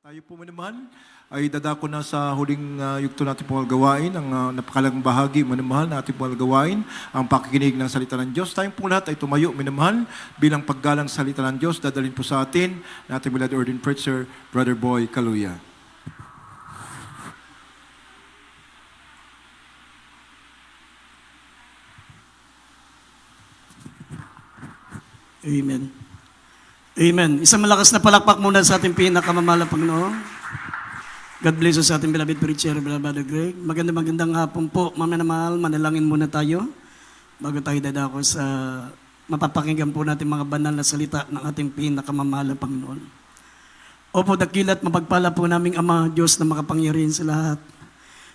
Tayo po naman ay dadako na sa huling yugto natin po gawain, ang napakalagang bahagi, minamahal na ating po gawain, ang pakikinig ng salita ng Diyos. Tayong po lahat ay tumayo, minamahal, bilang paggalang salita ng Diyos, dadalhin po sa atin na ating beloved ordained preacher, Brother Boy Kaluya. Amen. Amen. Isang malakas na palakpak muna sa ating pinakamamahal na Panginoon. God bless us sa ating beloved preacher, Brother Greg. Magandang hapon po, mga mahal. Manalangin muna tayo bago tayo dadako sa mapapakinggan po natin mga banal na salita ng ating pinakamamahal na Panginoon. Opo, dakilat mapagpala po naming Ama, Diyos na makapangyarihan sa lahat.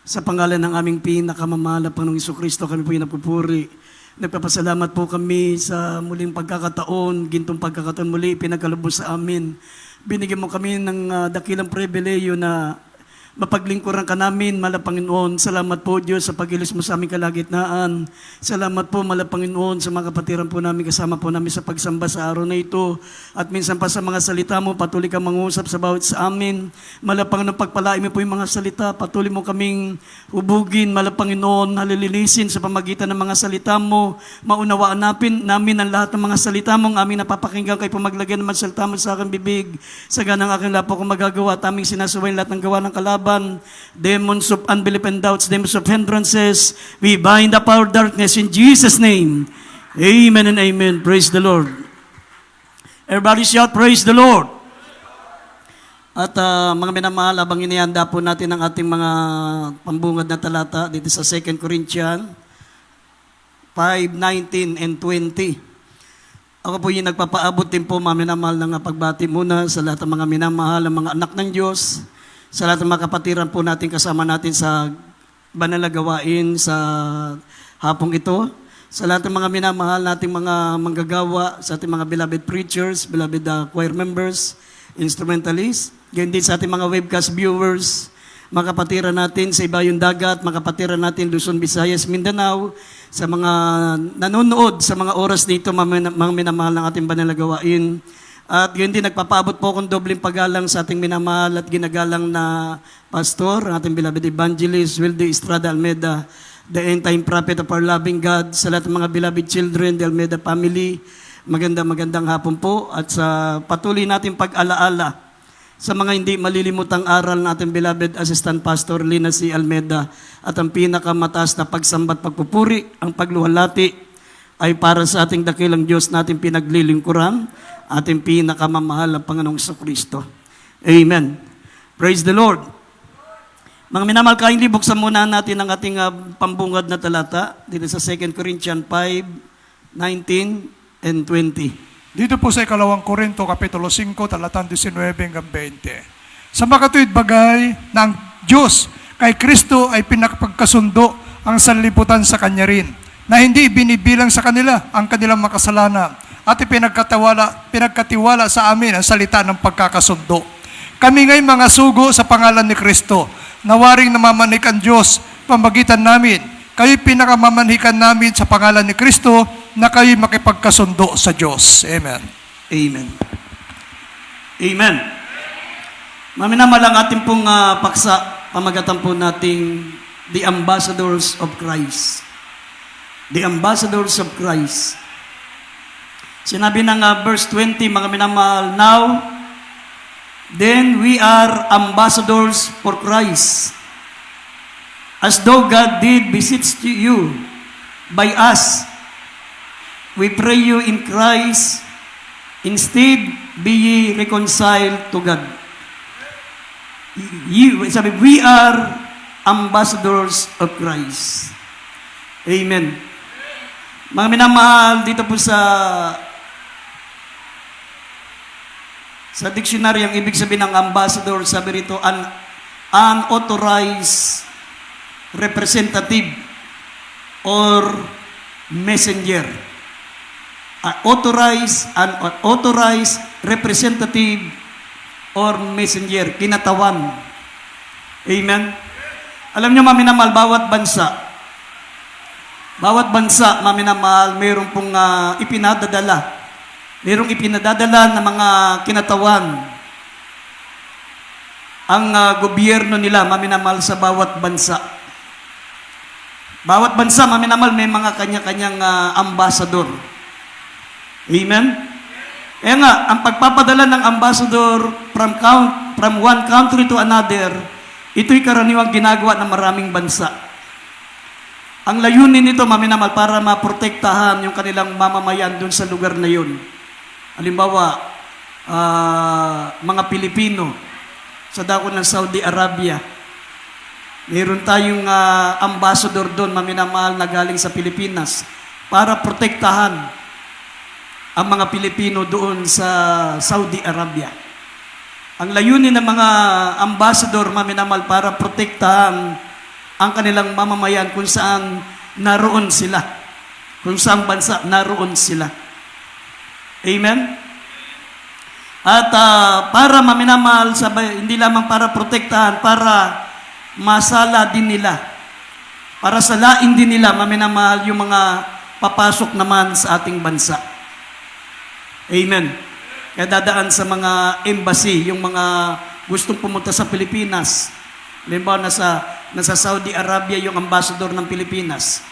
Sa pangalan ng aming pinakamamahal na Panginoong Jesucristo, kami po pinagpupuri. Nagpapasalamat po kami sa muling pagkakataon, gintong pagkakataon muli, pinagkalubos sa amin. Binigyan mo kami ng dakilang pribileyo na mapaglingkuran ka namin, mala Panginoon. Salamat po Diyos sa pagilis mo sa aming kalagitnaan. Salamat po mala Panginoon sa mga kapatiran po namin, kasama po namin sa pagsamba sa araw na ito. At minsan pa sa mga salita mo, patuloy kang mangusap sa bawat sa amin. Mala Panginoon, pagpalain mo po yung mga salita, patuloy mo kaming hubugin, mala Panginoon, halilinisin sa pamagitan ng mga salita mo. Maunawaan namin ang lahat ng mga salita mo, ang aming napapakinggan kayo po maglagay ng mga salita mo sa aking bibig. Sa ganang aking lapo kong magagawa at aming sinasuwain lahat ng gawa ng kalaban. Demons of unbelief and doubts, demons of hindrances, we bind up our darkness in Jesus' name. Amen and amen. Praise the Lord. Everybody shout, praise the Lord. At mga minamahal, habang inihanda po natin ang ating mga pambungad na talata dito sa 2 Corinthians 5:19 and 20. Ako po yung nagpapaabot din po, mga minamahal, ng pagbati muna sa lahat ng mga minamahal, ang mga anak ng Diyos, sa lahat ng mga kapatiran po natin kasama natin sa banal na gawain sa hapong ito. Sa lahat ng mga minamahal nating mga manggagawa, sa ating mga beloved preachers, beloved choir members, instrumentalists, ganyan din sa ating mga webcast viewers, mga kapatiran natin sa Ibayong Dagat, mga kapatiran natin Luzon, Visayas, Mindanao, sa mga nanonood sa mga oras dito, mga minamahal ng ating banal na gawain. At yun din, nagpapaabot po akong dobleng paggalang sa ating minamahal at ginagalang na pastor, ang ating beloved evangelist, Wilde Estrada Almeda, the end-time prophet of our loving God, sa lahat ng mga beloved children, the Almeda family, magandang hapon po. At sa patuloy natin pag-alaala sa mga hindi malilimutang aral ng ating beloved assistant pastor, Lina C. Almeda, at ang pinakamataas na pagsambat pagpupuri, ang pagluhalati, ay para sa ating dakilang Diyos natin pinaglilingkuran, ating pinakamamahal na Panginoong Jesucristo. Amen. Praise the Lord. Mga minamahal, kindly buksan muna natin ang ating pambungad na talata dito sa 2 Corinthians 5:19 and 20. Dito po sa 2 Korinto, Kapitulo 5, talatang 19 hanggang 20. Sa makatuwid bagay ng Diyos, kay Kristo ay pinapagkasundo ang sanlibutan sa Kanya rin, na hindi binibilang sa kanila ang kanilang makasalanan at pinagkatiwala sa amin ang salita ng pagkakasundo. Kami ngayong mga sugo sa pangalan ni Kristo, nawaring namamanik ang Diyos pamagitan namin. Kayo'y pinakamamanhikan namin sa pangalan ni Kristo na kayo'y makipagkasundo sa Diyos. Amen. Amen. Amen. Maminamahal ang ating pong paksa, pamagatan po nating The Ambassadors of Christ. The Ambassadors of Christ. Sinabi ng verse 20, mga minamahal, now, then we are ambassadors for Christ, as though God did beseech you by us. We pray you in Christ, instead be ye reconciled to God. We are ambassadors of Christ. Amen. Mga minamahal, dito po sa dictionary, ang ibig sabihin ng ambassador, sabi rito, unauthorized representative or messenger. Unauthorized representative or messenger, kinatawan. Amen? Alam nyo, maminamahal, bawat bansa, maminamahal, mayroon pong ipinadadala. Mayroong ipinadadala ng mga kinatawan ang gobyerno nila, maminamahal, sa bawat bansa. Bawat bansa, maminamahal, may mga kanya-kanyang ambassador. Amen? Kaya nga, ang pagpapadala ng ambassador from one country to another, ito'y karaniwang ginagawa ng maraming bansa. Ang layunin nito, maminamahal, para maprotektahan yung kanilang mamamayan dun sa lugar na yun. Halimbawa, mga Pilipino sa dako ng Saudi Arabia. Mayroon tayong ambassador doon, maminamahal, na galing sa Pilipinas para protektahan ang mga Pilipino doon sa Saudi Arabia. Ang layunin ng mga ambassador, maminamahal, para protektahan ang kanilang mamamayan kung saan naroon sila. Kung saan bansa naroon sila. Amen? At para maminamahal, hindi lamang para protektahan, para masala din nila. Para salain din nila, maminamahal, yung mga papasok naman sa ating bansa. Amen. Kaya dadaan sa mga embassy, yung mga gustong pumunta sa Pilipinas. Halimbawa, nasa Saudi Arabia yung ambassador ng Pilipinas.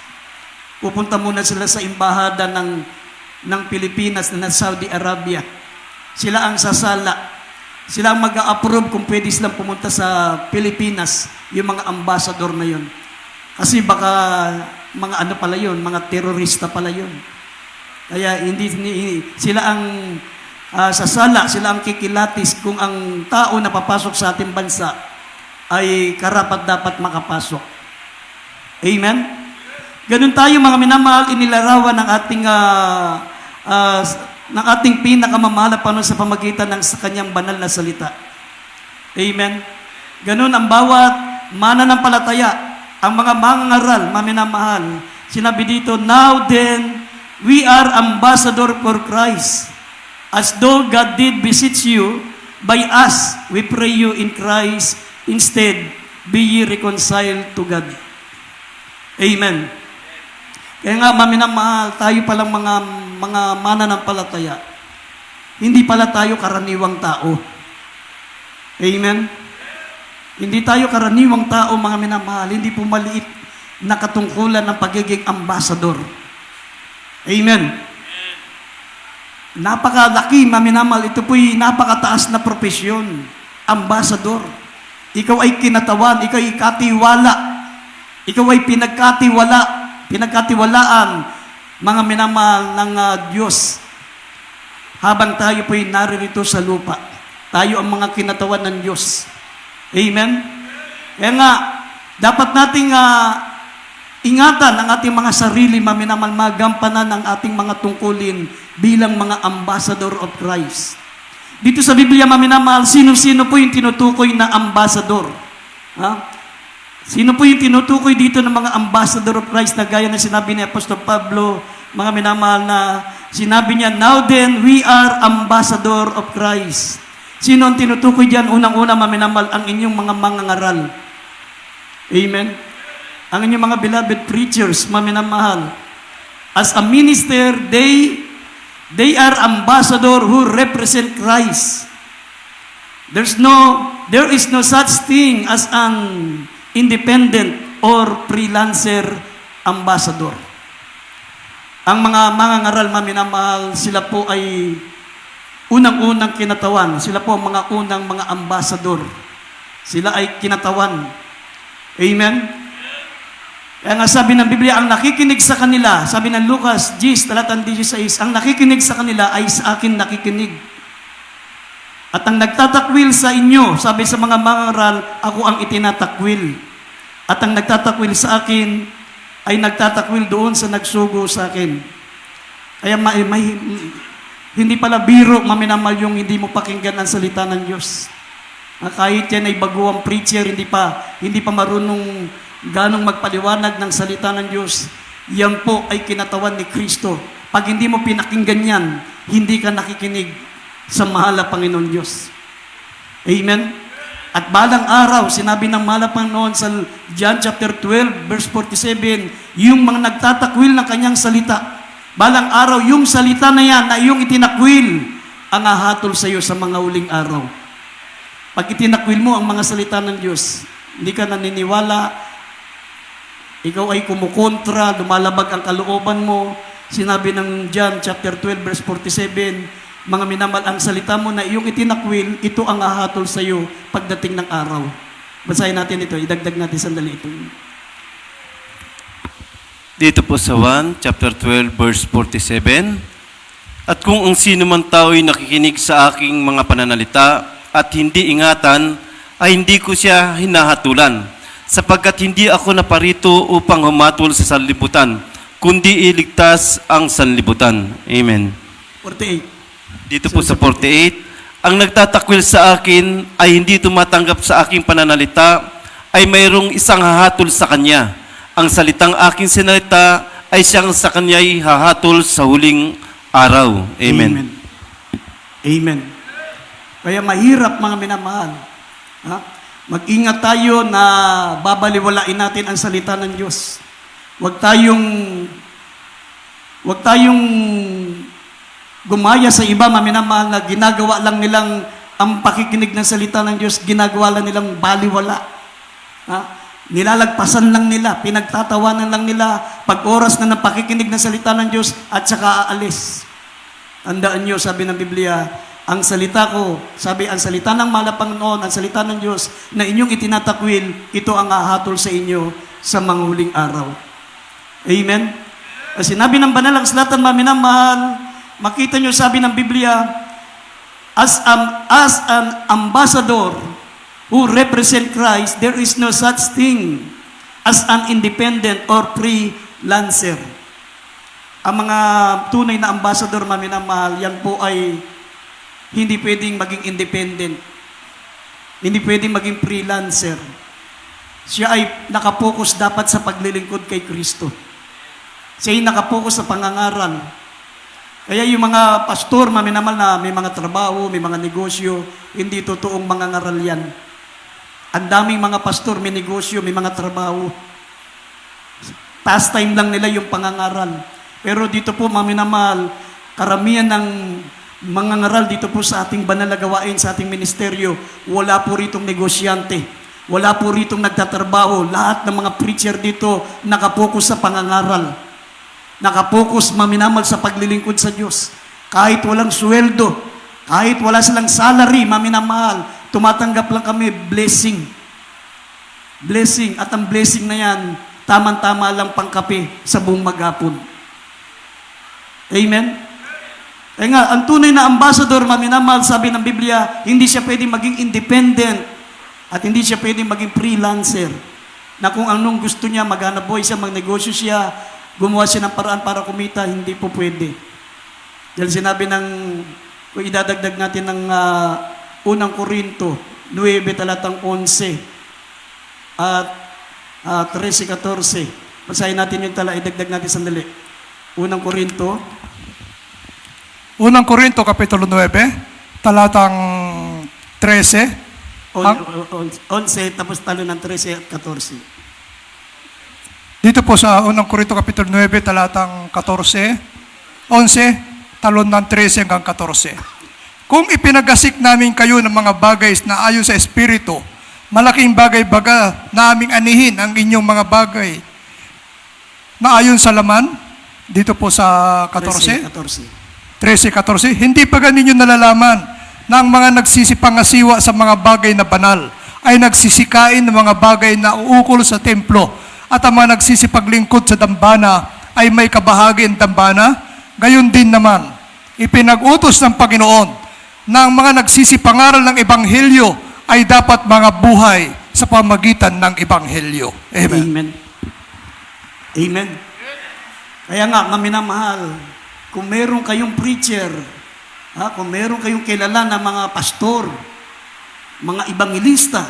Pupunta muna sila sa embahada ng Pilipinas na nasa Saudi Arabia. Sila ang sasala. Sila ang mag-a-approve kung pwede silang pumunta sa Pilipinas, yung mga ambassador na yun. Kasi baka mga ano pala yun, mga terorista pala yun. Kaya sila ang sasala, sila ang kikilatis kung ang tao na papasok sa ating bansa ay karapat dapat makapasok. Amen? Ganun tayo, mga minamahal, inilarawan ng ating pinakamamahal na Panginoon sa pamagitan ng sa kanyang banal na salita. Amen? Ganun ang bawat mananampalataya, ang mga mangangaral, maminamahal. Sinabi dito, now then, we are ambassador for Christ. As though God did beseech you, by us, we pray you in Christ, instead, be ye reconciled to God. Amen. Kaya nga, maminamahal, tayo palang mga mananampalataya, hindi pala tayo karaniwang tao. Amen? Hindi tayo karaniwang tao, mga minamahal. Hindi po maliit na katungkulan ng pagiging ambassador. Amen? Napakalaki, mga minamahal. Ito po'y napakataas na propesyon. Ambassador. Ikaw ay kinatawan, ikaw ay katiwala. Ikaw ay pinagkatiwalaan, mga minamahal ng Diyos. Habang tayo po'y naririto sa lupa, tayo ang mga kinatawan ng Diyos. Amen? Kaya nga, dapat nating ingatan ang ating mga sarili, maminamahal, magampanan ang ating mga tungkulin bilang mga ambassador of Christ. Dito sa Biblia, maminamahal, sino-sino po yung tinutukoy na ambassador? Sino po yung tinutukoy dito ng mga ambassador of Christ na gaya na sinabi ni Apostol Pablo, mga minamahal, na sinabi niya, now then, we are ambassador of Christ. Sino ang tinutukoy diyan? Unang-una, maminamahal, ang inyong mga mangangaral. Amen? Ang inyong mga beloved preachers, maminamahal. As a minister, they are ambassador who represent Christ. There is no such thing as an independent or freelancer ambassador. Ang mga mangangaral, maminamahal, sila po ay unang-unang kinatawan. Sila po ang mga unang mga ambassador. Sila ay kinatawan. Amen? Kaya nga sabi ng Biblia, ang nakikinig sa kanila, sabi ng Lucas 10:16, ang nakikinig sa kanila ay sa akin nakikinig. At ang nagtatakwil sa inyo, sabi sa mga mangangaral, ako ang itinatakwil. At ang nagtatakwil sa akin ay nagtatakwil doon sa nagsugo sa akin. Kaya hindi pala biro, maminamahal, yung hindi mo pakinggan ang salita ng Diyos. Kahit yan ay baguang preacher, hindi pa marunong ganong magpaliwanag ng salita ng Diyos, yan po ay kinatawan ni Kristo. Pag hindi mo pinakinggan yan, hindi ka nakikinig sa mahal na Panginoon Diyos. Amen? At balang araw, sinabi ng mahal na Panginoon sa John chapter 12, verse 47, yung mga nagtatakwil ng kanyang salita, balang araw, yung salita na yan, na iyong itinakwil, ang hahatol sa iyo sa mga uling araw. Pag itinakwil mo ang mga salita ng Diyos, hindi ka naniniwala, ikaw ay kumukontra, lumalabag ang kalooban mo. Sinabi ng John chapter 12 verse 47, mga minamahal, ang salita mo na iyong itinakwil, ito ang hahatol sa iyo pagdating ng araw. Basahin natin ito, idagdag natin sandali ito. Dito po sa 1, chapter 12, verse 47, at kung ang sino man tao'y nakikinig sa aking mga pananalita at hindi ingatan, ay hindi ko siya hinahatulan, sapagkat hindi ako naparito upang humatol sa sanlibutan, kundi iligtas ang sanlibutan. Amen. 48. Dito po sa 48, ang nagtatakwil sa akin ay hindi tumatanggap sa aking pananalita, ay mayroong isang hahatol sa kanya. Ang salitang aking sinalita ay siyang sa kanya'y hahatol sa huling araw. Amen. Amen. Kaya mahirap, mga minamahal. Ha? Mag-ingat tayo na babaliwalain natin ang salita ng Diyos. Huwag tayong gumaya sa iba, mga minamahal, na ginagawa lang nilang ang pakikinig ng salita ng Diyos, ginagawa lang nilang baliwala. Ha? Nilalagpasan lang nila, pinagtatawanan lang nila pag oras na ng pakikinig ng salita ng Diyos at saka aalis. Tandaan nyo, sabi ng Biblia, ang salita ko, sabi, ang salita ng Panginoon, ang salita ng Diyos na inyong itinatakwil, ito ang hahatol sa inyo sa mga huling araw. Amen? Sinabi ng banal ang salatan, mga minamahal, makita nyo, sabi ng Biblia, as an ambassador who represent Christ, there is no such thing as an independent or freelancer. Ang mga tunay na ambassador, mga minamahal, yan po ay hindi pwedeng maging independent. Hindi pwedeng maging freelancer. Siya ay nakapokus dapat sa paglilingkod kay Kristo. Siya ay nakapokus sa pangangaral. Kaya yung mga pastor, mga minamahal, na may mga trabaho, may mga negosyo, hindi totoong mangangaral yan. Ang daming mga pastor, may negosyo, may mga trabaho. Pastime lang nila yung pangangaral. Pero dito po, mga minamahal, karamihan ng mga ngaral dito po sa ating banal na gawain, sa ating ministeryo, wala po ritong negosyante. Wala po ritong nagtatrabaho. Lahat ng mga preacher dito nakapokus sa pangangaral. Nakapokus, mga minamahal, sa paglilingkod sa Diyos. Kahit walang sweldo, kahit wala silang salary, mga minamahal, tumatanggap lang kami, blessing. Blessing. At ang blessing na yan, tamang-tama lang pangkape sa buong maghapon. Amen? Kaya nga, ang tunay na ambassador, mga minamahal, sabi ng Biblia, hindi siya pwedeng maging independent at hindi siya pwedeng maging freelancer. Na kung anong gusto niya, maghanap buhay siya, magnegosyo siya, gumawa siya ng paraan para kumita, hindi po pwede. Dahil sinabi ng, kung idadagdag natin ng unang Korinto, 9, talatang 11, at 13-14. Basahin natin yung tala, idagdag natin sandali. Unang Korinto, Kapitulo 9, talatang 13. 11, tapos talo ng 13 at 14. Dito po sa unang Korinto Kapitulo 9, talatang 14, 11, talon ng 13 hanggang 14. Kung ipinagasik namin kayo ng mga bagay na ayon sa Espiritu, malaking bagay-baga na aming anihin ang inyong mga bagay na ayon sa laman, dito po sa 14. 13-14, hindi pa ganinyo nalalaman na ang mga nagsisipangasiwa sa mga bagay na banal ay nagsisikain ng mga bagay na uukol sa templo at ang mga nagsisipaglingkod sa dambana ay may kabahagi ang dambana. Gayon din naman, ipinag-utos ng Panginoon na ang mga nagsisipangaral ng Ebanghelyo ay dapat mga buhay sa pamagitan ng Ebanghelyo. Amen. Amen. Amen. Kaya nga, mga minamahal, kung meron kayong preacher, kung meron kayong kilala na mga pastor, mga ebangelista,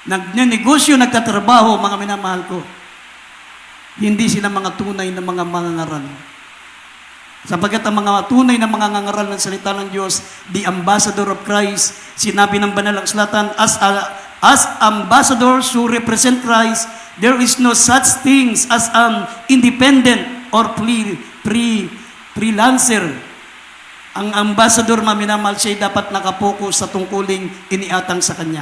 nagnenegosyo, nagtatrabaho, mga minamahal ko, hindi sila mga tunay na mga mangangaral. Sapagkat ang mga tunay na mga mangangaral ng salita ng Diyos, the ambassador of Christ, sinabi ng banal ang salatan, as ambassadors who represent Christ, there is no such things as an independent or freelancer. Ang ambassador, maminamahal, siya dapat nakapokus sa tungkuling iniatang sa kanya.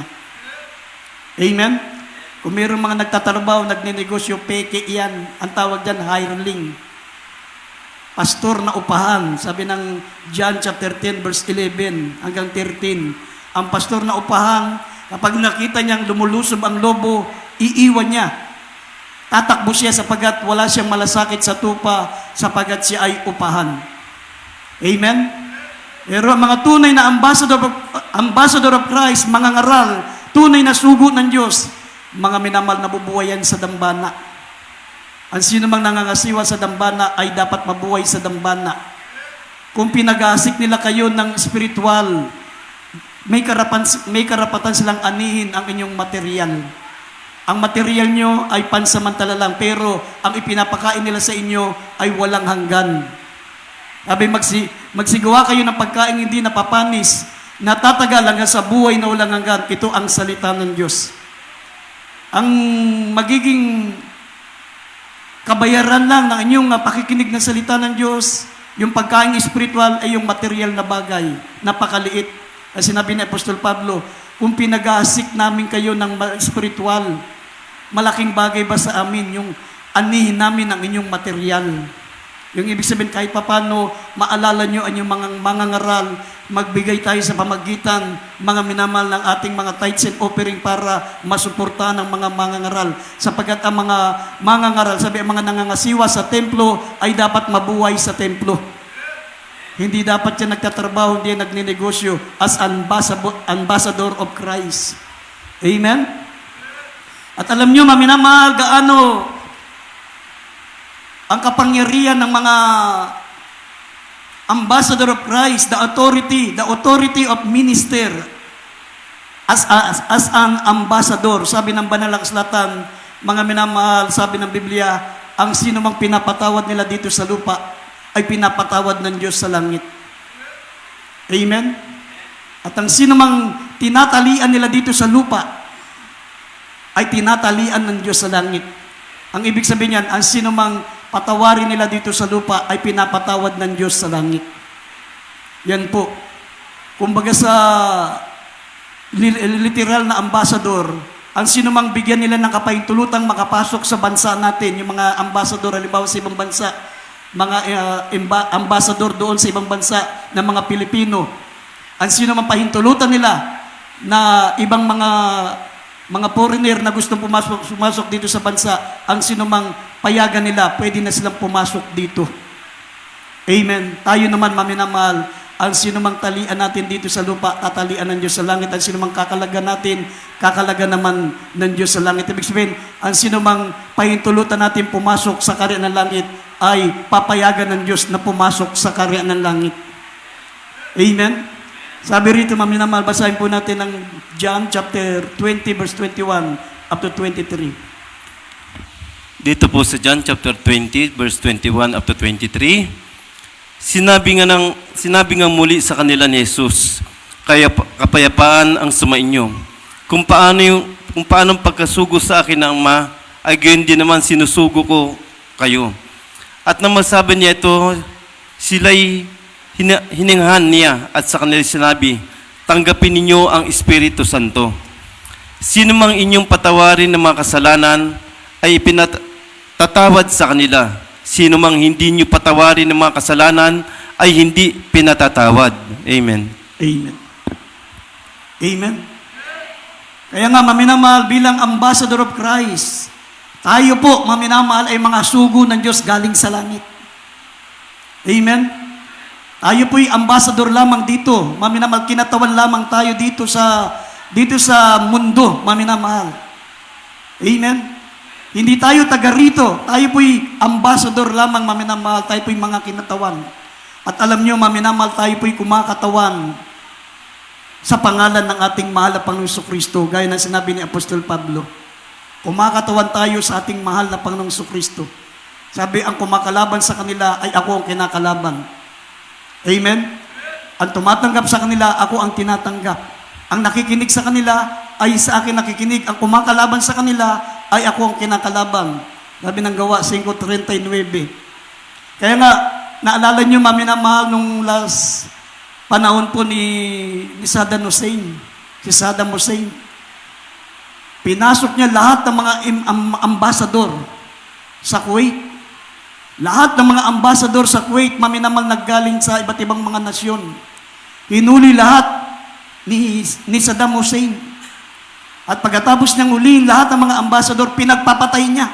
Amen? Kung mayroong mga nagtatrabaho, nagninegosyo, peke yan. Ang tawag dyan, hireling. Pastor na upahan. Sabi ng John chapter 10, verse 11 hanggang 13. Ang pastor na upahan, kapag nakita niyang lumulusob ang lobo, iiwan niya. Tatakbo siya sapagat wala siyang malasakit sa tupa, sapagat siya ay upahan. Amen? Pero ang mga tunay na ambassador of Christ, mga ngaral, tunay na sugo ng Diyos, mga minamahal na bubuhayan sa dambana. Ang sino mang nangangasiwa sa dambana ay dapat mabuhay sa dambana. Kung pinag-aasik nila kayo ng spiritual, may karapatan silang anihin ang inyong material. Ang material nyo ay pansamantala lang, pero ang ipinapakain nila sa inyo ay walang hanggan. Sabi, magsigawa kayo ng pagkain hindi napapanis, natatagal hanggang sa buhay na walang hanggan. Ito ang salita ng Diyos. Ang magiging kabayaran lang ng inyong pakikinig ng salita ng Diyos, yung pagkain spiritual ay yung material na bagay, napakaliit. Kasi sinabi ni Apostol Pablo, kung pinag-aasik namin kayo ng spiritual, malaking bagay ba sa amin yung anihin namin ang inyong material? Yung ibig sabihin, kahit papano, maalala nyo ang inyong mga ngaral, magbigay tayo sa pamagitan, mga minamahal ng ating mga tithes and offering para masuportahan ang mga ngaral. Sapagkat ang mga ngaral, sabi, ang mga nangangasiwa sa templo ay dapat mabuhay sa templo. Hindi dapat yan nagtatrabaho, hindi yan nagninegosyo as ambassador of Christ. Amen? At alam nyo, maminamahal, gaano ang kapangyarihan ng mga ambassador of Christ, the authority of minister as an ambassador. Sabi ng Banal na Kasulatan, mga minamahal, sabi ng Biblia, ang sino mang pinapatawad nila dito sa lupa ay pinapatawad ng Diyos sa langit. Amen? At ang sino mang tinatalian nila dito sa lupa ay tinatalian ng Diyos sa langit. Ang ibig sabihin niyan, ang sino mang patawarin nila dito sa lupa ay pinapatawad ng Diyos sa langit. Yan po. Kumbaga sa literal na ambassador, ang sino mang bigyan nila ng kapahintulutang makapasok sa bansa natin, yung mga ambassador, halimbawa sa ibang bansa, mga ambassador doon sa ibang bansa ng mga Pilipino, ang sino mang pahintulutan nila na ibang mga foreigner na gustong pumasok dito sa bansa, ang sino mang payagan nila, pwede na silang pumasok dito. Amen. Tayo naman, maminamahal, ang sino mang talian natin dito sa lupa, tatalian ng Diyos sa langit. Ang sino mang kakalaga natin, kakalaga naman ng Diyos sa langit. Ibig sabihin, ang sino mang pahintulutan natin pumasok sa karya ng langit, ay papayagan ng Diyos na pumasok sa karya ng langit. Amen. Sabi rito, maminamahal, basahin po natin ang John chapter 20, verse 21 up to 23. Dito po sa John chapter 20, verse 21 up to 23, sinabi nga muli sa kanila ni Jesus, kaya kapayapaan ang sumainyo. Kung paano pagkasugo sa akin ng Ama, ay gayon din naman sinusugo ko kayo. At nang masabi niya ito, sila'y hininghan niya at sa kanila sinabi, tanggapin ninyo ang Espiritu Santo. Sino mang inyong patawarin ng mga kasalanan ay ipinatatawad sa kanila. Sino mang hindi nyo patawarin ng mga kasalanan ay hindi pinatatawad. Amen. Amen. Amen. Kaya nga, maminamahal, bilang ambassador of Christ, tayo po, maminamahal, ay mga sugo ng Diyos galing sa langit. Amen. Tayo po'y ambassador lamang dito. Maminamahal, kinatawan lamang tayo dito sa mundo, maminamahal. Amen. Hindi tayo taga rito. Tayo po'y ambassador lamang, maminamahal. Tayo po'y mga kinatawan. At alam nyo, maminamahal, tayo po'y kumakatawan sa pangalan ng ating mahal na Panginoong Jesucristo, gaya ng sinabi ni Apostol Pablo. Kumakatawan tayo sa ating mahal na Panginoong Jesucristo. Sabi, ang kumakalaban sa kanila ay ako ang kinakalaban. Amen? Ang tumatanggap sa kanila, ako ang tinatanggap. Ang nakikinig sa kanila ay sa akin nakikinig. Ang kumakalaban sa kanila ay ako ang kinakalaban. Sabi ng Gawa 5:39. Kaya nga, naalala nyo, maminamahal, nung last panahon po ni Saddam Hussein. Si Saddam Hussein. Pinasok niya lahat ng mga ambasador sa Kuwait. Lahat ng mga ambasador sa Kuwait, maminamal naggaling sa iba't ibang mga nasyon. Hinuli lahat ni Saddam Hussein. At pagkatapos niyang huliin lahat ng mga ambasador, pinagpapatay niya.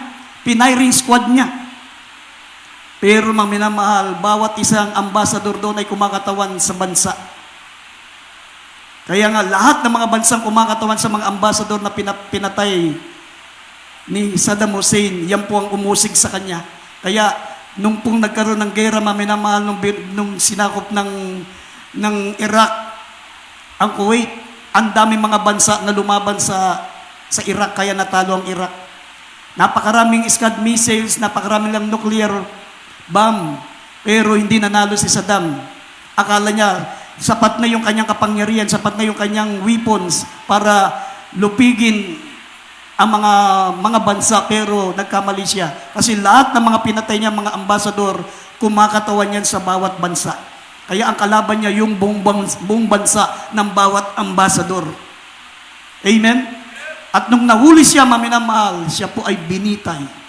Piniring squad niya. Pero maminamahal, bawat isang ambasador doon ay kumakatawan sa bansa. Kaya nga, lahat ng mga bansang kumakatawan sa mga ambasador na pinatay ni Saddam Hussein, yan po ang umusig sa kanya. Kaya, nung pong nagkaroon ng gera, maminamahal, nung sinakop ng Iraq, ang Kuwait, ang daming mga bansa na lumaban sa Iraq, kaya natalo ang Iraq. Napakaraming Scud missiles, napakaraming lang nuclear bomb, pero hindi nanalo si Saddam. Akala niya, sapat na yung kanyang kapangyarihan, sapat na yung kanyang weapons para lupigin ang mga bansa, pero nagkamali siya. Kasi lahat ng mga pinatay niya, mga ambasador, kumakatawan yan sa bawat bansa. Kaya ang kalaban niya, yung buong bansa ng bawat ambasador. Amen? At nung nahuli siya, maminamahal, siya po ay binitay.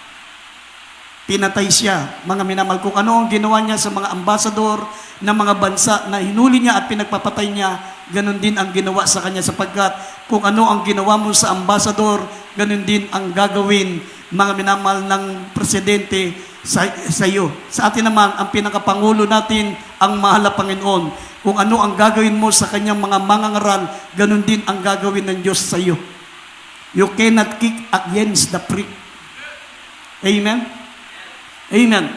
Pinatay siya, mga minamahal. Kung ano ang ginawa niya sa mga ambasador ng mga bansa na hinuli niya at pinagpapatay niya, ganun din ang ginawa sa kanya, sapagkat kung ano ang ginawa mo sa ambasador, ganun din ang gagawin, mga minamahal, ng presidente sa iyo. Sa atin naman, ang pinakapangulo natin, ang mahal na Panginoon. Kung ano ang gagawin mo sa kanyang mga mangangaral, ganun din ang gagawin ng Diyos sa iyo. You cannot kick against the prick. Amen? Amen.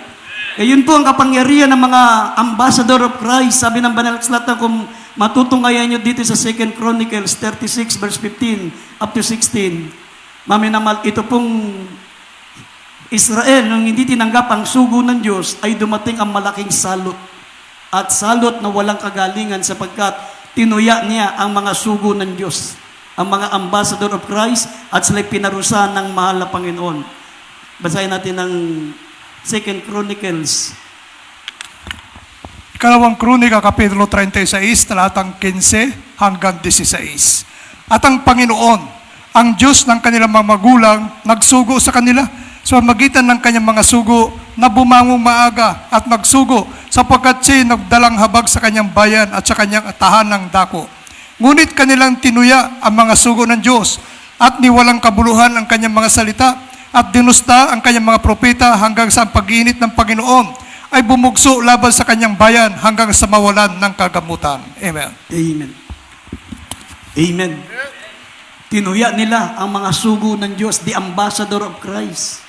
Eh, yun po ang kapangyarihan ng mga ambassador of Christ. Sabi ng Banal na Aklat, kung matutunghayan nyo dito sa 2 Chronicles 36 verse 15 up to 16, maminamal, ito pong Israel, nung hindi tinanggap ang sugo ng Diyos, ay dumating ang malaking salot. At salot na walang kagalingan, sapagkat tinuya niya ang mga sugo ng Diyos, ang mga ambassador of Christ, at sila'y pinarusahan ng mahal na Panginoon. Basahin natin ang 2 Chronicles. Ikalawang Kronika, Kapitulo 36, talatang 15 hanggang 16. At ang Panginoon, ang Diyos ng kanilang mga magulang, nagsugo sa kanila sa pamamagitan ng kanyang mga sugo na bumangong maaga at magsugo, sapagkat siya'y nagdalang habag sa kanyang bayan at sa kanyang tahanang dako. Ngunit kanilang tinuya ang mga sugo ng Diyos at niwalang kabuluhan ang kanyang mga salita, at dinusta ang kanyang mga propeta hanggang sa ang pag-iinit ng Panginoon ay bumugso laban sa kanyang bayan hanggang sa mawalan ng kagamutan. Amen. Amen. Amen. Tinuya nila ang mga sugo ng Diyos, the ambassador of Christ.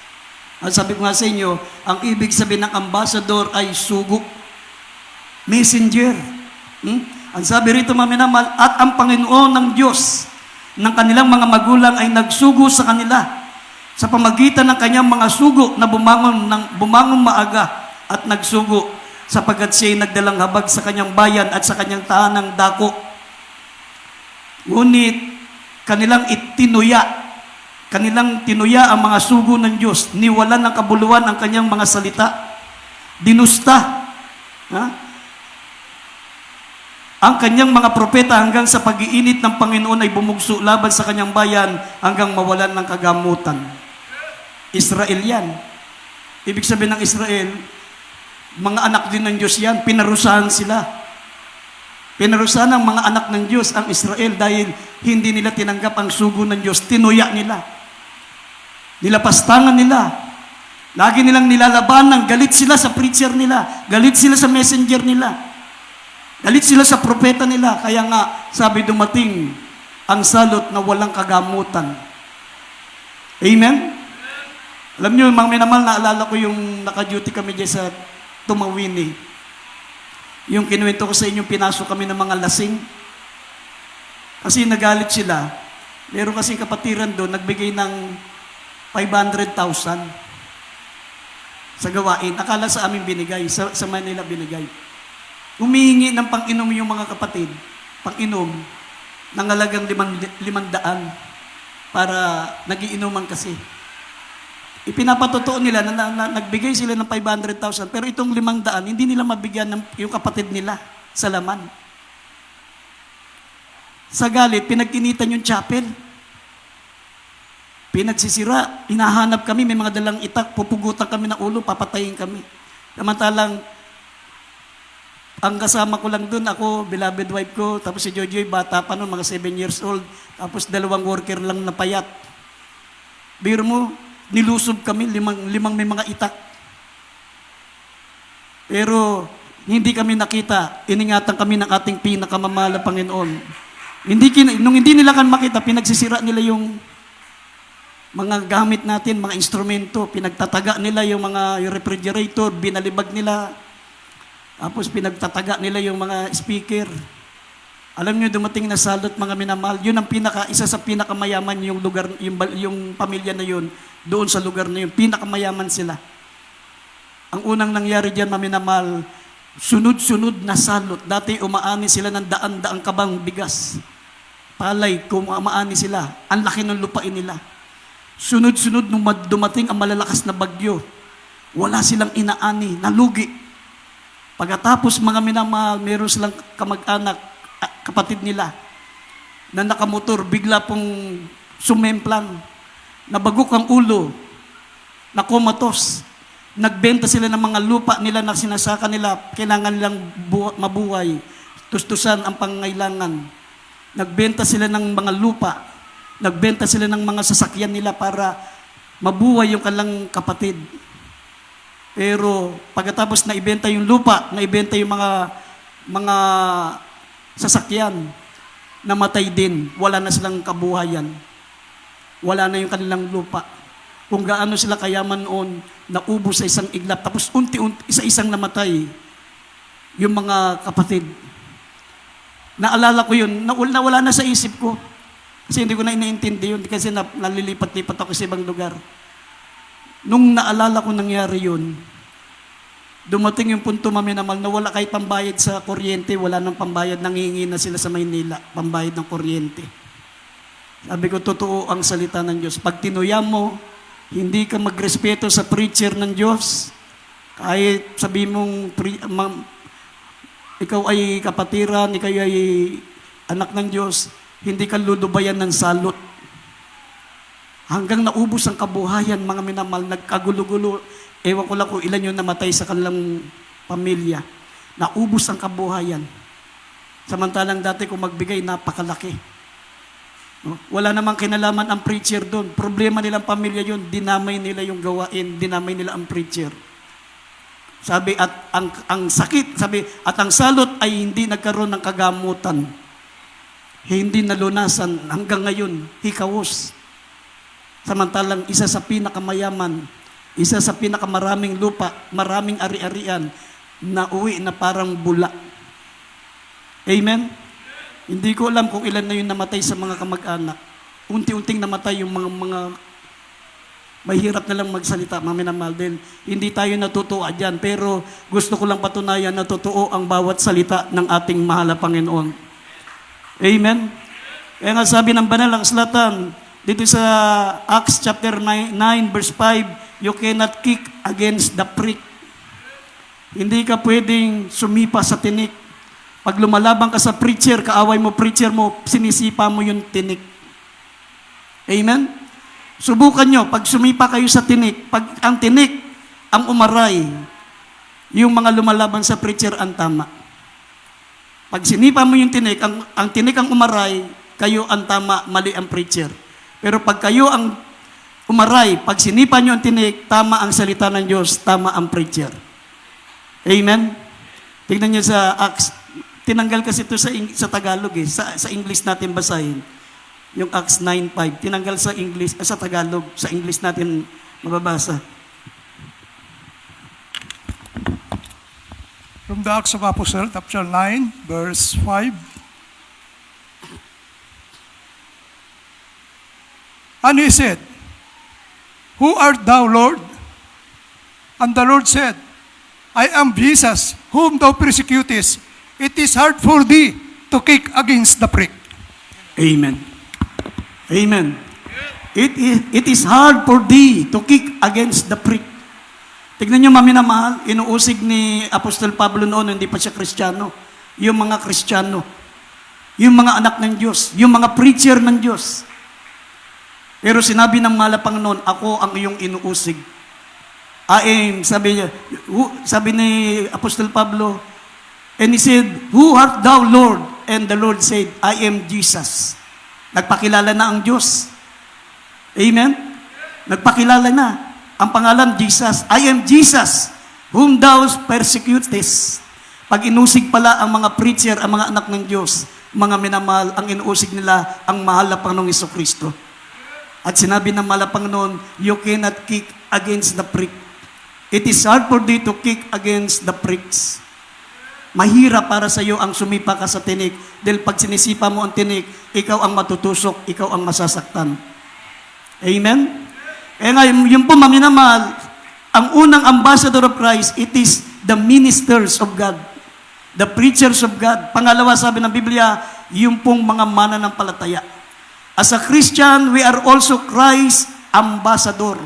At sabi ko nga sa inyo, ang ibig sabihin ng ambassador ay sugo. Messenger. Ang sabi rito, maminamal, at ang Panginoon ng Diyos ng kanilang mga magulang ay nagsugo sa kanila sa pamagitan ng kanyang mga sugo na bumangon maaga at nagsugo, sapagkat siya'y nagdalang habag sa kanyang bayan at sa kanyang tahanang dako. Ngunit kanilang tinuya ang mga sugo ng Diyos, niwalan ng kabuluhan ang kanyang mga salita, dinusta ang kanyang mga propeta hanggang sa pag-iinit ng Panginoon ay bumugso laban sa kanyang bayan hanggang mawalan ng kagamutan. Israel yan. Ibig sabihin ng Israel, mga anak din ng Diyos yan, pinarusahan sila. Pinarusahan ng mga anak ng Diyos ang Israel dahil hindi nila tinanggap ang sugo ng Diyos. Tinuya nila. Nilapastangan nila. Lagi nilang nilalabanan. Galit sila sa preacher nila. Galit sila sa messenger nila. Galit sila sa propeta nila. Kaya nga, sabi, dumating ang salot na walang kagamutan. Amen? Alam niyo, mga minamahal, naalala ko yung naka-duty kami dyan sa Tumawini. Yung kinuwento ko sa inyo, pinasok kami ng mga lasing. Kasi nagalit sila. Meron kasing kapatiran doon, nagbigay ng 500,000 sa gawain. Akala sa amin binigay, sa Manila binigay. Humihingi ng pang-inom yung mga kapatid, pang-inom, ng halagang 500 para nagiinuman kasi. Ipinapatotoo nila na nagbigay sila ng 500,000, pero itong 500, hindi nila mabigyan yung kapatid nila sa laman. Sa galit, pinag-initan yung chapel. Pinagsisira, hinahanap kami, may mga dalang itak, pupugutan kami ng ulo, papatayin kami. Samantalang, ang kasama ko lang dun, ako, beloved wife ko, tapos si Jojoy, bata pa nun, mga 7 years old, tapos 2 worker lang na payat. Biro mo, nilusob kami, limang may mga itak. Pero, hindi kami nakita, iningatan kami ng ating pinakamamahal na Panginoon. Nung hindi nila kan makita, pinagsisira nila yung mga gamit natin, mga instrumento, pinagtataga nila yung mga yung refrigerator, binalibag nila, tapos pinagtataga nila yung mga speaker. Alam niyo, dumating na salot, mga minamahal, yun ang isa sa pinakamayaman yung lugar, yung pamilya na yun, doon sa lugar na yun, pinakamayaman sila. Ang unang nangyari diyan, mga minamahal, sunod-sunod na salot. Dati umaani sila ng daan-daang kabang bigas. Palay, umaani sila. Ang laki ng lupain nila. Sunod-sunod nung dumating ang malalakas na bagyo, wala silang inaani, nalugi. Pagkatapos, mga minamahal, meron silang kamag-anak, kapatid nila, na nakamotor, bigla pong sumemplan, nabagok ang ulo, nakomatos, nagbenta sila ng mga lupa nila na sinasaka nila, kailangan nilang mabuhay, tustusan ang pangangailangan. Nagbenta sila ng mga lupa, nagbenta sila ng mga sasakyan nila para mabuhay yung kanilang kapatid. Pero pagkatapos na ibenta yung lupa, na ibenta yung mga sasakyan, namatay din. Wala na silang kabuhayan. Wala na yung kanilang lupa. Kung gaano sila kayaman noon, naubos sa isang iglap. Tapos unti-unti, isa-isang namatay yung mga kapatid. Naalala ko yun, nawala na sa isip ko. Kasi hindi ko na iniintindi yun, kasi nalilipat-lipat ako sa ibang lugar. Nung naalala ko nangyari yun, dumating yung punto, maminamal, na wala kahit pambayad sa kuryente, wala nang pambayad, nangingi na sila sa Maynila, pambayad ng kuryente. Sabi ko, totoo ang salita ng Diyos. Pag tinuyam mo, hindi ka magrespeto sa preacher ng Diyos, kahit sabi mong, ikaw ay kapatiran, ikaw ay anak ng Diyos, hindi ka lulubayan ng salot. Hanggang naubos ang kabuhayan, mga minamahal, nagkagulo-gulo. Ewan ko lang kung ilan yung namatay sa kanilang pamilya. Naubos ang kabuhayan. Samantalang dati kung magbigay, napakalaki. No? Wala namang kinalaman ang preacher doon. Problema nilang pamilya yun, dinamay nila yung gawain, dinamay nila ang preacher. Sabi, at ang sakit, sabi, at ang salot ay hindi nagkaroon ng kagamutan. Hindi nalunasan hanggang ngayon, hikawos. Samantalang isa sa pinakamayaman, isa sa pinakamaraming lupa, maraming ari-arian, na uwi na parang bula. Amen? Hindi ko alam kung ilan na yung namatay sa mga kamag-anak. Unti-unting namatay yung mga mahirap na lang magsalita, mga minamahal din. Hindi tayo natutuwa dyan, pero gusto ko lang patunayan na totoo ang bawat salita ng ating mahal na Panginoon. Amen? Kaya nga sabi ng banal ang salatan, dito sa Acts chapter 9 verse 5, you cannot kick against the prick. Hindi ka pwedeng sumipa sa tinik. Pag lumalaban ka sa preacher, kaaway mo, preacher mo, sinisipa mo yung tinik. Amen? Subukan nyo, pag sumipa kayo sa tinik, pag ang tinik, ang umaray, yung mga lumalaban sa preacher ang tama. Pag sinipa mo yung tinik, ang tinik ang umaray, kayo ang tama, mali ang preacher. Pero pag kayo ang umaray, pag sinipa nyo ang tinik, tama ang salita ng Diyos, tama ang preacher. Amen? Tignan nyo sa Acts. Tinanggal kasi ito sa Tagalog eh. Sa English natin basahin. Yung Acts 9:5. Tinanggal sa English, sa Tagalog. Sa English natin mababasa. From the Acts of Apostles, chapter 9, verse 5. And he said, Who art thou, Lord? And the Lord said, I am Jesus, whom thou persecutest. It is hard for thee to kick against the prick. Amen. Amen. It is hard for thee to kick against the prick. Tignan nyo, maminamahal, inuusig ni Apostol Pablo noon, hindi pa siya Kristiyano. Yung mga Kristiyano. yung mga anak ng Diyos, yung mga preacher ng Diyos. Pero sinabi ng mahal na Panginoon, ako ang iyong inuusig. Sabi ni Apostol Pablo, and he said, who art thou, Lord? And the Lord said, I am Jesus. Nagpakilala na ang Diyos. Amen? Nagpakilala na. Ang pangalan, Jesus. I am Jesus, whom thou persecutest. Pag inusig pala ang mga preacher, ang mga anak ng Diyos, mga minamahal, ang inuusig nila, ang mahal na Panginoong Jesucristo. At sinabi ng mahal na Panginoon, you cannot kick against the prick. It is hard for thee to kick against the pricks. Mahirap para sa iyo ang sumipa ka sa tinik. Dahil pag sinisipa mo ang tinik, ikaw ang matutusok, ikaw ang masasaktan. Amen? Kaya nga, yun po maminamahal, ang unang ambassador of Christ, it is the ministers of God. The preachers of God. Pangalawa, sabi ng Biblia, yung pong mga mananampalataya. As a Christian, we are also Christ's ambassador.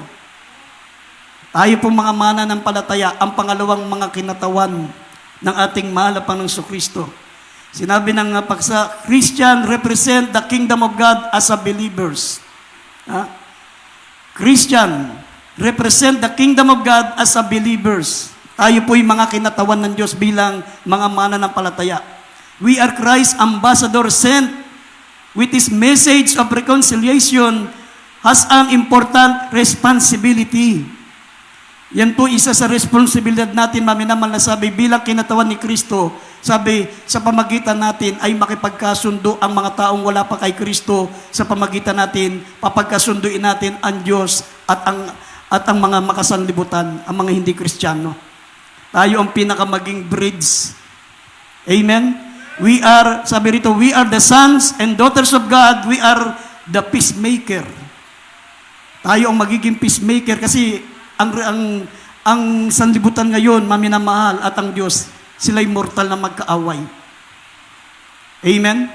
Tayo pong mga mananampalataya, ang pangalawang mga kinatawan ng ating mahal na Panginoong Kristo. Sinabi ng paksa, Christian represent the kingdom of God as a believers. Christian represent the kingdom of God as a believers. Tayo po'y mga kinatawan ng Diyos bilang mga mananampalataya. We are Christ's ambassador sent with His message of reconciliation has an important responsibility. Yan po isa sa responsibilidad natin, maminamal na sabi, bilang kinatawan ni Kristo, sabi, sa pamagitan natin ay makipagkasundo ang mga taong wala pa kay Kristo, sa pamagitan natin, papagkasunduin natin ang Diyos at ang mga makasanlibutan, ang mga hindi Kristiyano. Tayo ang pinakamaging bridge. Amen? We are, sabi rito, we are the sons and daughters of God, we are the peacemaker. Tayo ang magiging peacemaker kasi ang sanlibutan ngayon, maminamahal at ang Diyos, sila'y mortal na magkaaway. Amen?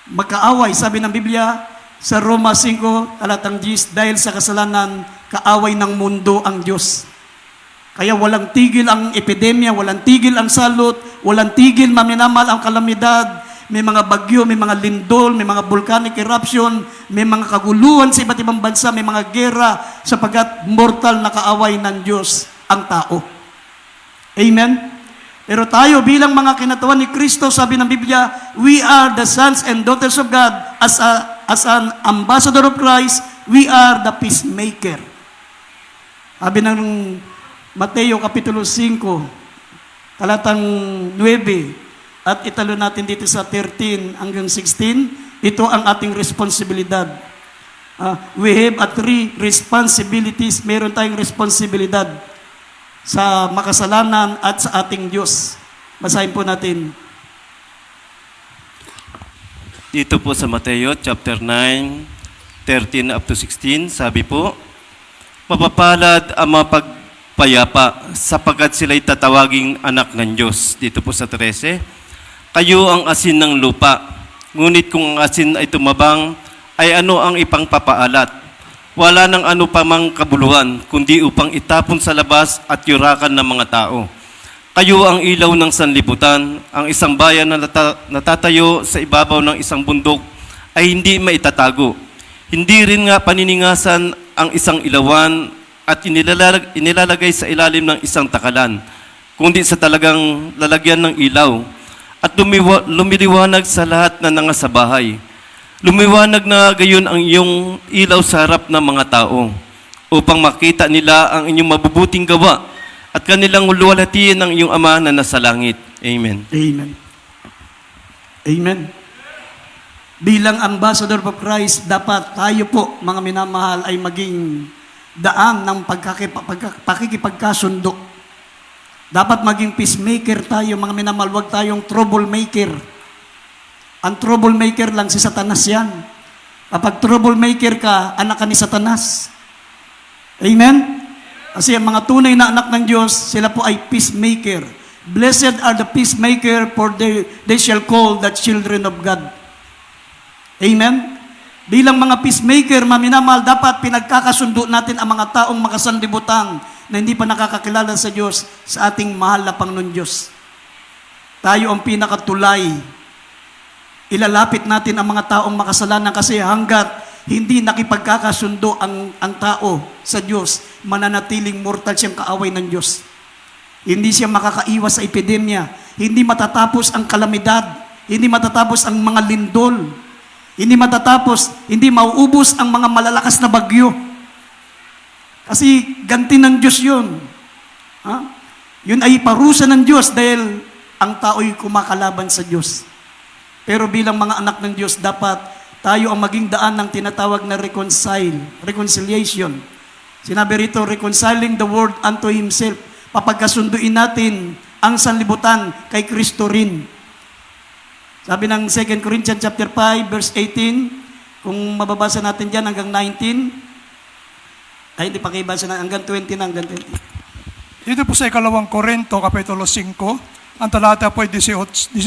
Magkaaway, sabi ng Biblia, sa Roma 5, talatang 10, dahil sa kasalanan, kaaway ng mundo ang Diyos. Kaya walang tigil ang epidemya, walang tigil ang salot, walang tigil, maminamahal, ang kalamidad, may mga bagyo, may mga lindol, may mga volcanic eruption, may mga kaguluhan sa iba't ibang bansa, may mga gera, sapagkat mortal na kaaway ng Diyos ang tao. Amen? Pero tayo bilang mga kinatawan ni Kristo, sabi ng Biblia, we are the sons and daughters of God. As an ambassador of Christ, we are the peacemaker. Sabi ng Mateo Kapitulo 5, talatang 9, at italo natin dito sa 13 hanggang 16, ito ang ating responsibilidad. We have 3 responsibilities. Meron tayong responsibilidad sa makasalanan at sa ating Diyos. Basahin po natin. Dito po sa Mateo chapter 9, 13 up to 16, sabi po, mapapalad ang mga pagpayapa sapagkat sila'y tatawaging anak ng Diyos. Dito po sa 13, kayo ang asin ng lupa, ngunit kung ang asin ay tumabang, ay ano ang ipangpapaalat? Wala nang ano pa mang kabuluhan, kundi upang itapon sa labas at yurakan ng mga tao. Kayo ang ilaw ng sanlibutan, ang isang bayan na natatayo sa ibabaw ng isang bundok ay hindi maitatago. Hindi rin nga paniningasan ang isang ilawan at inilalagay sa ilalim ng isang takalan, kundi sa talagang lalagyan ng ilaw. At lumiliwanag sa lahat na nasa bahay. Lumiwanag na gayon ang iyong ilaw sa harap ng mga tao, upang makita nila ang inyong mabubuting gawa at kanilang luwalhatiin ang iyong Ama na nasa langit. Amen. Amen. Amen. Bilang ambassador of Christ, dapat tayo po, mga minamahal, ay maging daan ng pakikipagkasundo. Dapat maging peacemaker tayo, mga minamahal, huwag tayong troublemaker. Ang troublemaker lang si Satanas yan. Kapag troublemaker ka, anak ka ni Satanas. Amen? Kasi ang mga tunay na anak ng Diyos, sila po ay peacemaker. Blessed are the peacemaker, for they shall call the children of God. Amen? Bilang mga peacemaker, maminamahal, dapat pinagkakasundo natin ang mga taong makasanlibutan na hindi pa nakakakilala sa Diyos, sa ating mahal na Panginoon Diyos. Tayo ang pinakatulay ilalapit natin ang mga taong makasalanan kasi hanggat hindi nakipagkakasundo ang tao sa Diyos, mananatiling mortal siyang kaaway ng Diyos. Hindi siya makakaiwas sa epidemya, hindi matatapos ang kalamidad, hindi matatapos ang mga lindol, hindi matatapos, hindi mauubos ang mga malalakas na bagyo. Kasi ganti ng Diyos yun. Ha? Yun ay parusa ng Diyos dahil ang tao'y kumakalaban sa Diyos. Pero bilang mga anak ng Diyos, dapat tayo ang maging daan ng tinatawag na reconciliation. Sinabi rito, reconciling the world unto Himself. Papagkasunduin natin ang sanlibutan kay Kristo rin. Sabi ng 2 Corinthians chapter 5, verse 18, kung mababasa natin dyan hanggang 19, ay hindi pa kayo basa na, hanggang 20 na, hanggang 20. Dito po sa 2 Korinto, Kapitulo 5, ang talata po ay 17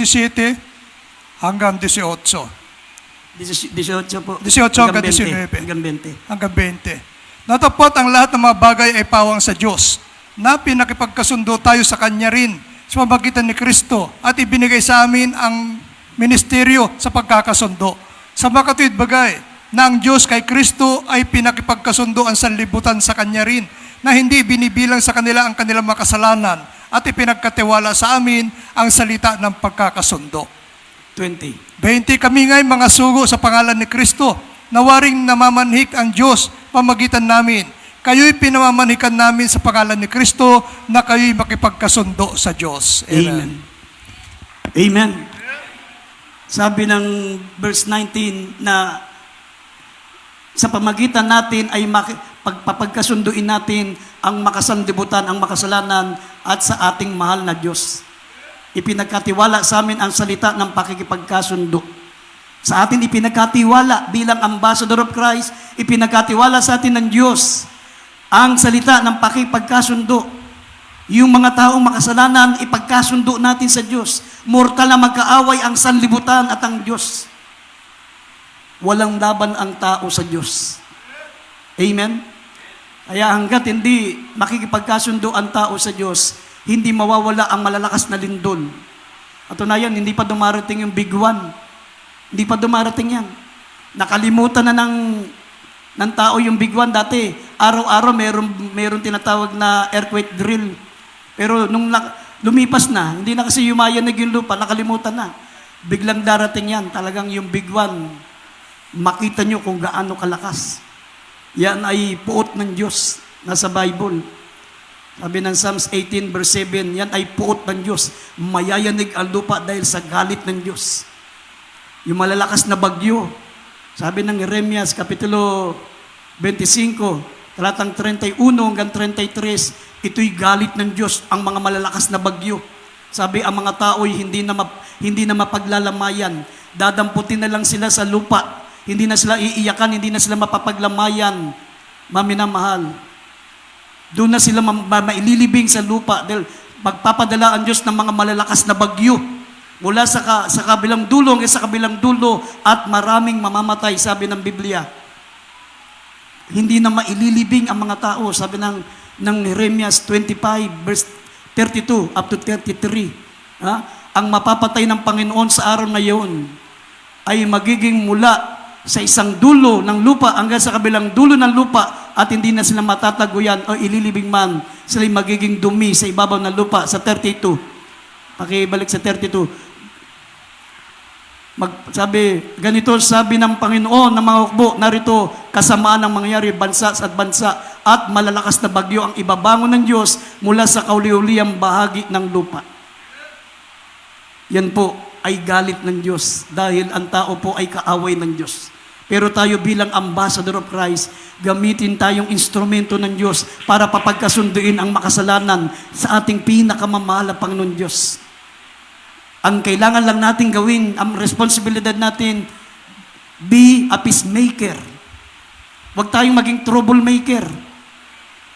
hanggang 18. 18 po. 18 hanggang 19. Hanggang 20. Hanggang 20. Natapot ang lahat ng mga bagay ay pawang sa Diyos, na pinakipagkasundo tayo sa Kanya rin, sa pamamagitan ni Kristo, at ibinigay sa amin ang ministeryo sa pagkakasundo. Sa mga katuwid bagay, na ang Diyos kay Kristo ay pinakipagkasundo ang sanlibutan sa Kanya rin, na hindi binibilang sa kanila ang kanilang makasalanan, at ipinagkatiwala sa amin ang salita ng pagkakasundo. 20. 20 kami nga'y mga sugo sa pangalan ni Kristo, nawaring namamanhik ang Diyos pamagitan namin. Kayo'y pinamamanhikan namin sa pangalan ni Kristo na kayo'y makipagkasundo sa Diyos. Amen. Amen. Sabi ng verse 19 na sa pamagitan natin ay pagpapagkasunduin natin ang makasanlibutan, ang makasalanan at sa ating mahal na Diyos. Ipinagkatiwala sa amin ang salita ng pakikipagkasundo. Sa atin ipinagkatiwala bilang ambassador of Christ, ipinagkatiwala sa atin ng Diyos ang salita ng pakikipagkasundo. Yung mga taong makasalanan, ipagkasundo natin sa Diyos. Mortal na magkaaway ang sanlibutan at ang Diyos. Walang laban ang tao sa Diyos. Amen? Kaya hanggat hindi makikipagkasundo ang tao sa Diyos, hindi mawawala ang malalakas na lindol. At tunayan, hindi pa dumarating yung big one. Hindi pa dumarating yan. Nakalimutan na ng tao yung big one dati. Araw-araw meron tinatawag na earthquake drill. Pero nung lumipas na, hindi na kasi yumayanig yung lupa, nakalimutan na. Biglang darating yan. Talagang yung big one, makita nyo kung gaano kalakas. Yan ay puot ng Diyos. Nasa Bible. Sabi ng Psalms 18 verse 7, yan ay puot ng Diyos. Mayayanig ang lupa dahil sa galit ng Diyos. Yung malalakas na bagyo. Sabi ng Jeremias, Kapitulo 25, talatang 31 hanggang 33, ito'y galit ng Diyos, ang mga malalakas na bagyo. Sabi, ang mga tao'y hindi na mapaglalamayan. Dadamputin na lang sila sa lupa. Hindi na sila iiyakan, hindi na sila mapapaglamayan. Maminamahal. Doon na sila maililibing sa lupa dahil magpapadala ang Diyos ng mga malalakas na bagyo mula sa kabilang dulo hanggang sa kabilang dulo at maraming mamamatay, sabi ng Biblia. Hindi na maililibing ang mga tao, sabi ng Jeremias 25 verse 32 up to 33. Ang mapapatay ng Panginoon sa araw na iyon ay magiging mula sa isang dulo ng lupa hanggang sa kabilang dulo ng lupa at hindi na sila matataguyan o ililibing man. Sila'y magiging dumi sa ibabaw ng lupa sa 32. Pakibalik sa 32. Ganito sabi ng Panginoon ng mga hukbo, narito kasamaan ng mangyayari bansa at bansa at malalakas na bagyo ang ibabangon ng Diyos mula sa kauli-uliyang bahagi ng lupa. Yan po ay galit ng Diyos dahil ang tao po ay kaaway ng Diyos. Pero tayo bilang ambassador of Christ, gamitin tayong instrumento ng Diyos para papagkasunduin ang makasalanan sa ating pinakamamahal na Panginoon Diyos. Ang kailangan lang natin gawin, ang responsibilidad natin, be a peacemaker. Huwag tayong maging troublemaker.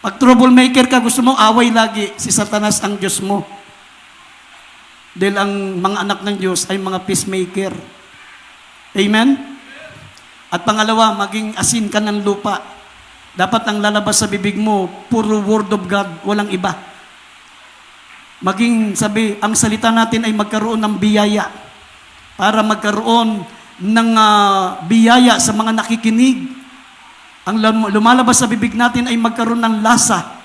Pag troublemaker ka, gusto mo away lagi, si Satanas ang Diyos mo. Dahil ang mga anak ng Diyos ay mga peacemaker. Amen? At pangalawa, maging asin ka ng lupa. Dapat ang lalabas sa bibig mo, puro word of God, walang iba. Maging, ang salita natin ay magkaroon ng biyaya. para magkaroon ng biyaya sa mga nakikinig. Ang lumalabas sa bibig natin ay magkaroon ng lasa.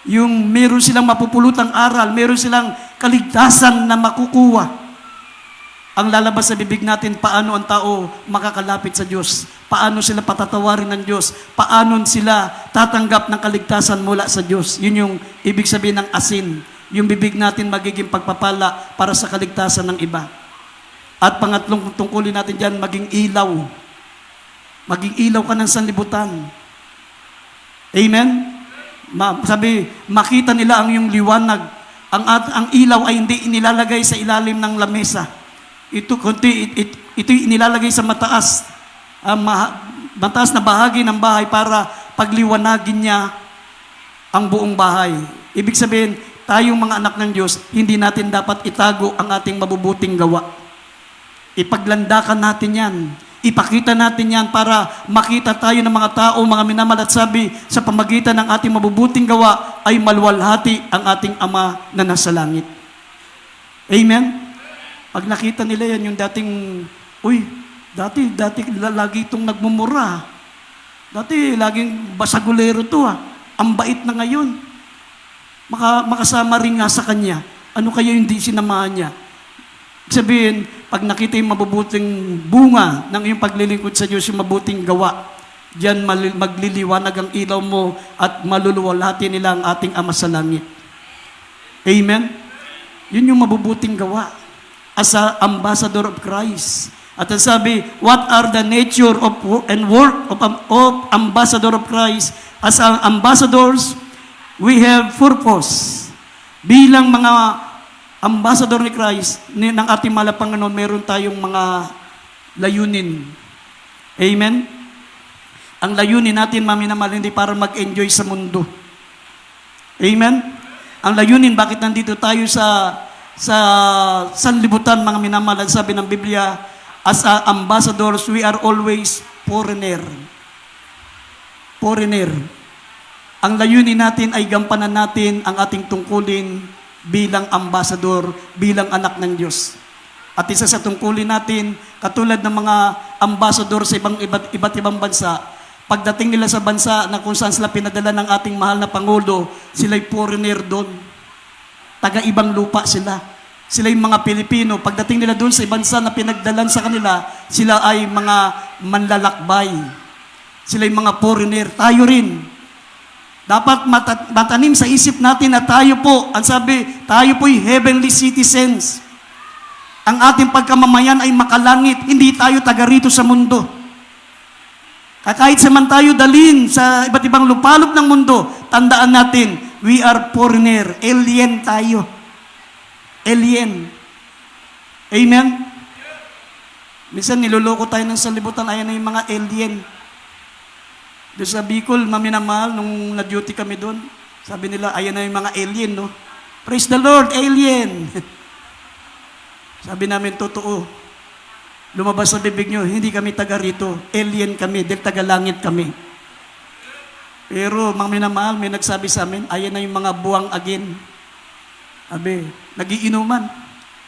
Yung meron silang mapupulutang aral, meron silang kaligtasan na makukuha. Ang lalabas sa bibig natin, paano ang tao makakalapit sa Diyos, paano sila patatawarin ng Diyos, paano sila tatanggap ng kaligtasan mula sa Diyos. Yun yung ibig sabihin ng asin. Yung bibig natin magiging pagpapala para sa kaligtasan ng iba. At pangatlong tungkulin natin dyan, maging ilaw. Maging ilaw ka ng sanlibutan. Amen? Sabi, makita nila ang iyong liwanag. Ang ilaw ay hindi inilalagay sa ilalim ng lamesa. Ito inilalagay sa mataas. Mataas na bahagi ng bahay para pagliwanagin niya ang buong bahay. Ibig sabihin, tayong mga anak ng Diyos, hindi natin dapat itago ang ating mabubuting gawa. Ipaglandakan natin yan. Ipakita natin yan para makita tayo ng mga tao, mga minamahal, at sabi, sa pamagitan ng ating mabubuting gawa ay maluwalhati ang ating Ama na nasa langit. Amen? Pag nakita nila yan, yung dating, dati lagi itong nagmumura. Dati laging basagulero to Ang bait na ngayon. Makasama rin nga sa kanya. Ano kaya yung di sinamahan niya? Sabihin, pag nakita yung mabubuting bunga ng iyong paglilingkod sa Diyos, yung mabuting gawa, diyan magliliwanag ang ilaw mo at maluluwalhati nila ang ating Ama sa langit. Amen? Yun yung mabubuting gawa as a ambassador of Christ. At sabi, what are the nature of and work of ambassador of Christ? As ambassadors, we have purpose. Bilang mga ambassador ni Christ, ng ating mahal na Panginoon, meron tayong mga layunin. Amen? Ang layunin natin, maminamahal, hindi para mag-enjoy sa mundo. Amen? Ang layunin, bakit nandito tayo sa sanlibutan, mga minamahal, sabi ng Biblia, as ambassadors, we are always foreigner. Foreigner. Ang layunin natin ay gampanan natin ang ating tungkulin bilang ambassador, bilang anak ng Diyos. At isa sa tungkulin natin, katulad ng mga ambassador sa iba't ibang bansa, pagdating nila sa bansa na kung saan sila pinadala ng ating mahal na Pangulo, sila'y foreigner doon. Taga-ibang lupa sila. Sila yung mga Pilipino. Pagdating nila doon sa bansa na pinagdalan sa kanila, sila ay mga manlalakbay. Sila yung mga foreigner. Tayo rin. Dapat matanim sa isip natin na tayo po, ang sabi, tayo po'y heavenly citizens. Ang ating pagkamamayan ay makalangit. Hindi tayo taga rito sa mundo. Kahit saman tayo dalhin sa iba't ibang lupalop ng mundo, tandaan natin, we are foreigner. Alien tayo. Alien. Amen? Minsan niloloko tayo ng sanlibutan, ayan na yung mga alien. Doon sa Bicol, maminamahal, nung na-duty kami doon, sabi nila, ayan na yung mga alien, no? Praise the Lord, alien! Sabi namin, totoo. Lumabas sa bibig nyo, hindi kami taga rito. Alien kami, dahil taga langit kami. Pero, mga minamahal, may nagsabi sa amin, ayan na yung mga buwang agin. Sabi, nagiinuman.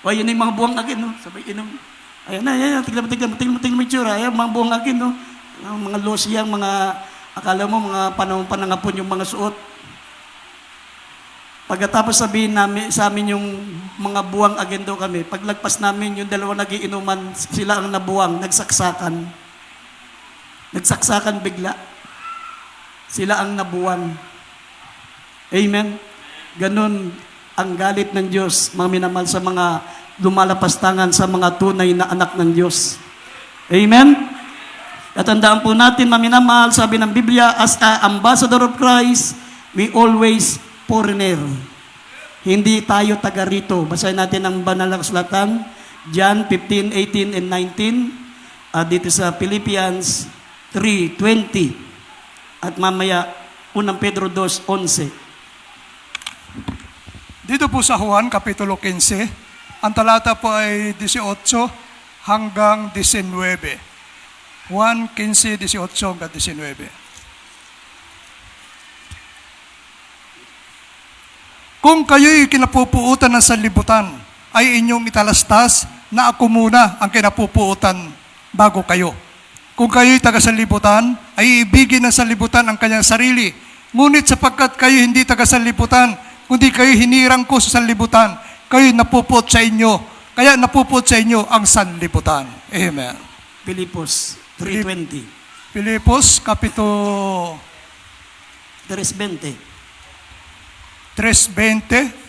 O, ayan na yung mga buwang agin, no? Sabi, inom. Ayan na, tignan mo yung tsura. Ayan, mga buwang agin, no? Mga losiyang, mga, akala mo, mga panahon panangapon yung mga suot. Pagkatapos sabihin namin, sa amin yung mga buwang agin daw kami, paglagpas namin yung dalawa nagiinuman, sila ang nabuwang, nagsaksakan. Nagsaksakan bigla. Sila ang nabuwang. Amen? Ganon ang galit ng Diyos, mga minamahal, sa mga lumalapastangan sa mga tunay na anak ng Diyos. Amen? At tandaan po natin, mga minamahal, sabi ng Biblia, as a ambassador of Christ, we always foreigner. Hindi tayo taga rito. Basahin natin ang banal na kasulatan, John 15, 18, and 19, dito sa Philippians 3:20, at mamaya 1 Pedro 2:11. Dito po sa Juan, Kapitulo 15, ang talata po ay 18 hanggang 19. Juan 15, 18 hanggang 19. Kung kayo'y kinapupuutan ng sanlibutan, ay inyong italastas na ako muna ang kinapupuutan bago kayo. Kung kayo'y taga-sanlibutan, ay iibigin ng sanlibutan ang kanyang sarili. Ngunit sapagkat kayo hindi taga-sanlibutan, kundi kayo hinirang ko sa sanlibutan, kayo napupuot sa inyo, kaya napupuot sa inyo ang sanlibutan. Amen. Pilipos 3:20. Filipos, kapitulo 3:20. 3:20.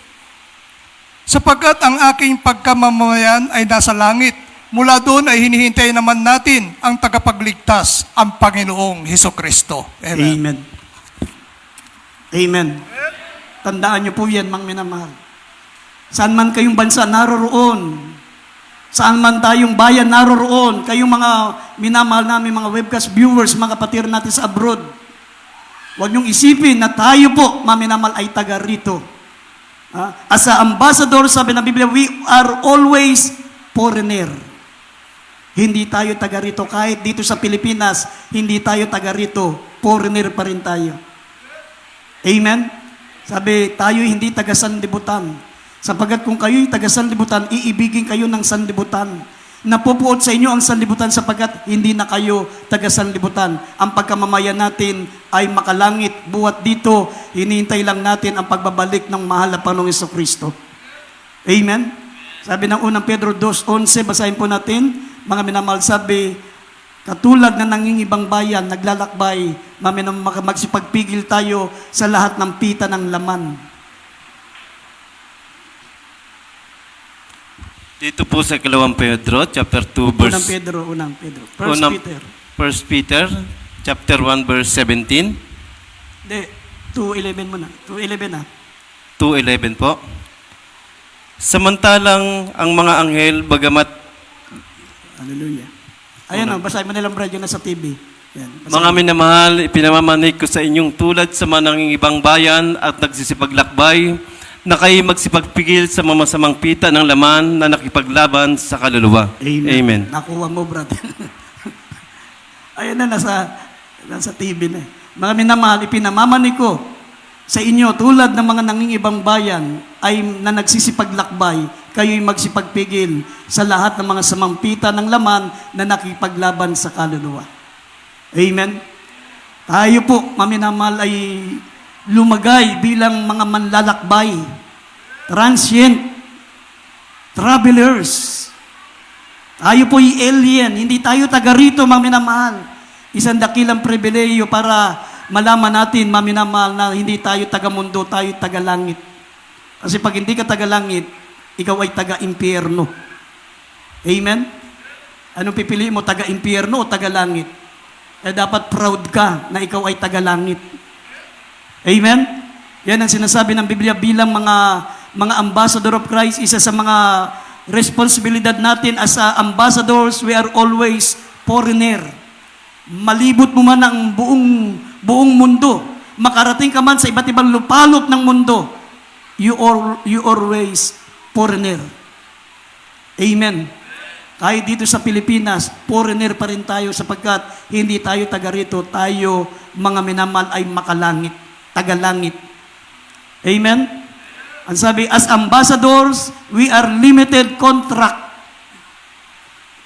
Sapagkat ang aking pagkamamayan ay nasa langit, mula doon ay hinihintay naman natin ang tagapagligtas, ang Panginoong Hesukristo. Amen. Amen. Amen. Tandaan niyo po yan, mga minamahal. Saan man kayong bansa naroroon, saan man tayong bayan naroroon, kayong mga minamahal namin, mga webcast viewers, mga kapatid natin sa abroad, huwag niyong isipin na tayo po, mga minamahal, ay taga rito. As a ambassador, sabi ng Biblia, we are always foreigner. Hindi tayo taga rito. Kahit dito sa Pilipinas, hindi tayo taga rito. Foreigner pa rin tayo. Amen? Sabi, tayo hindi taga sanlibutan. Sapagat kung kayo'y taga sanlibutan, iibigin kayo ng sanlibutan. Napupuot sa inyo ang sanlibutan sapagat hindi na kayo taga sanlibutan. Ang pagkamamayan natin ay makalangit. Buwat dito, hinihintay lang natin ang pagbabalik ng mahal na Panginoong Hesukristo. Amen? Sabi ng unang Pedro 2:11, basahin po natin, mga minamahal, sabi, katulad na nangingibang bayan, naglalakbay, magsipagpigil tayo sa lahat ng pita ng laman. Dito po sa 2 Pedro, chapter 2, Unang verse... Pedro. First Unang- Peter. 1 Peter, chapter 1, verse 17. Hindi, 2:11 muna. 2:11 ah. 2:11 po. Samantalang ang mga anghel, bagamat Hallelujah. Ayan o, basahin mo nilang Brad yung nasa TV. Yan, basahin. mga minamahal, ipinamamanig ko sa inyong tulad sa mga nangingibang bayan at nagsisipaglakbay, na kayo magsipagpigil sa mamasamang pita ng laman na nakipaglaban sa kaluluwa. Amen. Nakuha mo, brother. Ayan na, nasa TV na. Mga minamahal, ipinamamanig ko sa inyo, tulad ng mga nangingibang bayan, ay na nagsisipaglakbay, kayo'y magsipagpigil sa lahat ng mga samampita ng laman na nakipaglaban sa kaluluwa. Amen? Tayo po, mga minamahal, ay lumagay bilang mga manlalakbay, transient, travelers. Tayo po alien, hindi tayo taga rito, mga minamahal. Isang dakilang pribileyo para malaman natin, mga minamahal, na hindi tayo taga mundo, tayo taga langit. Kasi pag hindi ka taga langit, ikaw ay taga impyerno. Amen? Anong pipili mo, taga impyerno o taga langit? Kaya dapat proud ka na ikaw ay taga langit. Amen? Yan ang sinasabi ng Biblia bilang mga ambassador of Christ. Isa sa mga responsibilidad natin as ambassadors, we are always foreigner. Malibot mo man ang buong mundo, makarating ka man sa iba't ibang lupalop ng mundo, you always foreigner. Amen. Kahit dito sa Pilipinas, foreigner pa rin tayo sapagkat hindi tayo taga rito, tayo mga minamahal ay makalangit. Tagalangit. Amen? Ang sabi, as ambassadors, we are limited contract.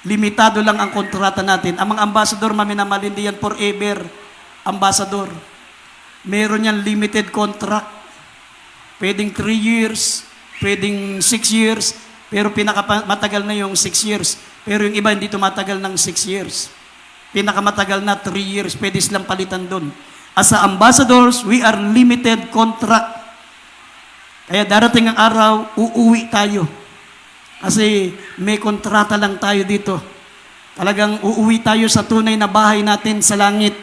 Limitado lang ang kontrata natin. Ang mga ambassador, maminamahal, hindi yan forever ambassador. Meron yan limited contract. Pwedeng 3 years, pwedeng 6 years, pero pinakamatagal na yung 6 years. Pero yung iba hindi tumatagal ng 6 years. Pinakamatagal na 3 years, pwede silang palitan doon. As ambassadors, we are limited contract. Kaya darating ang araw, uuwi tayo. Kasi may kontrata lang tayo dito. Talagang uuwi tayo sa tunay na bahay natin sa langit.